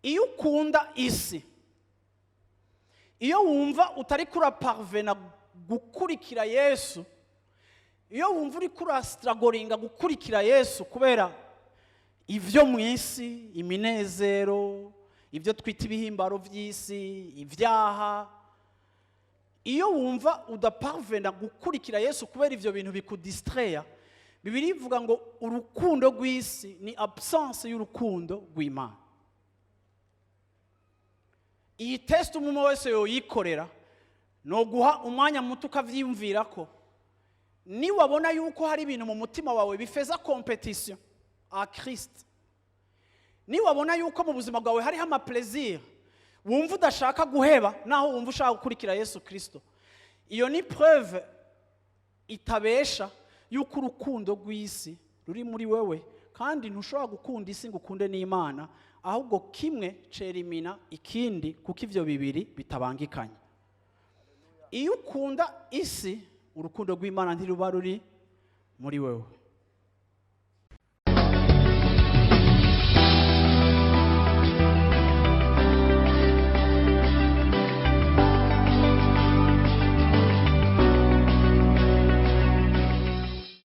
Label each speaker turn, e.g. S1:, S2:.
S1: iyo ukunda isi, iyo wumva utari kuraparvena gukurikira Yesu, iyo wumva uri kurasiragoringa gukurikira Yesu kubera ivyo mu isi, iminezero, ivyo twita ibihimbaro vy'isi, ivyaha, iyo wumva udaparvena gukurikira Yesu kubera ivyo bintu bikudistraire, Bibiliya ivuga ngo urukundo rw'isi ni absence y'urukundo rw'Imana. Iyi test umwe wese yoyikorera, no guha umwanya muto ukavyiyumvirako. Ni wabona yuko hari ibintu mu mutima wawe bifeza competition a Christ, ni wabona yuko mu buzima bwawe hariho ama plaisir wumva udashaka guheba naho wumva ushaka gukurikira Yesu Kristo, iyo ni preuve itabesha yuko urukundo rw'isi ruri muri wewe, kandi ntushobora gukunda isi ngo ukunde n'Imana, ahubwo kimwe cerimina ikindi, kuko ivyo bibiri bitabangikanye. Iyo ukunda isi, urukundo rw'Imana ntiruba ruri muri wewe.